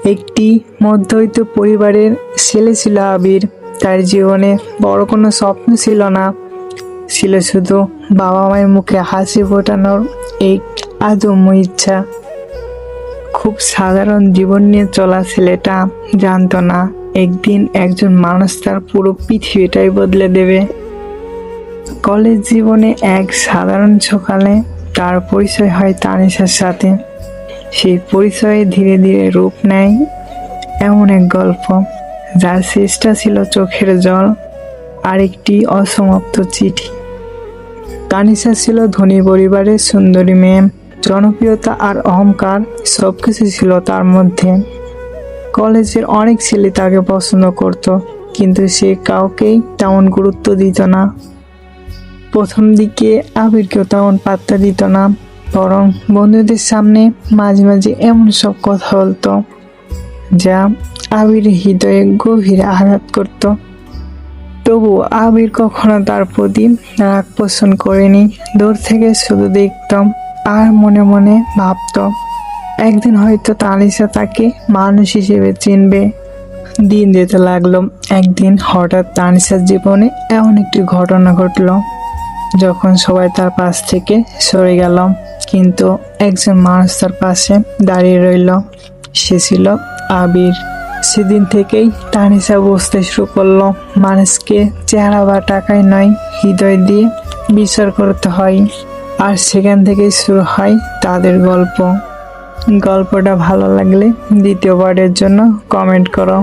একটি মধ্যবিত্ত পরিবারের ছেলে ছিল আবির। তার জীবনে বড় কোনো স্বপ্ন ছিল না, ছিল শুধু বাবা মায়ের মুখে হাসি ফোটানোর এক আদম্য ইচ্ছা। খুব সাধারণ জীবন নিয়ে চলা ছেলেটা জানতো না একদিন একজন মানুষ তার পুরো পৃথিবীটাই বদলে দেবে। কলেজ জীবনে এক সাধারণ সকালে তার পরিচয় হয় তানিশার সাথে। সেই পরিচয়ে ধীরে ধীরে রূপ নেয় এমন এক গল্প, যার শেষটা ছিল চোখের জল আর একটি অসমাপ্ত চিঠি। তানিশা ছিল ধনী পরিবারের সুন্দরী মেয়ে। জনপ্রিয়তা আর অহংকার সবকিছু ছিল তার মধ্যে। কলেজের অনেক ছেলে তাকে পছন্দ করত, কিন্তু সে কাউকেই তেমন গুরুত্ব দিত না। প্রথম দিকে আবিরকেও তেমন পাত্তা দিত না, বরং বন্ধুদের সামনে মাঝে মাঝে এমন সব কথা বলতো যা আবির হৃদয়ে গভীরে আঘাত করত। তবু আবির কখনো তার প্রতি রাগ পোষণ করেনি। দূর থেকে শুধু দেখতাম আর মনে মনে ভাবতো একদিন হয়তো তানিশা তাকে মানুষ হিসেবে চিনবে। দিন যেতে লাগলো। একদিন হঠাৎ তানিশার জীবনে এমন একটি ঘটনা ঘটলো যখন সবাই তার পাশ থেকে সরে গেল, কিন্তু একজন মানুষ তার পাশে দাঁড়িয়ে রইল। সে ছিল আবির। সেদিন থেকেই তানিশা বুঝতে শুরু করলো মানুষকে চেহারা বা টাকায় নয়, হৃদয় দিয়ে বিচার করতে হয়। আর সেখান থেকেই শুরু হয় তাদের গল্প। গল্পটা ভালো লাগলে দ্বিতীয় পার্টের জন্য কমেন্ট করো।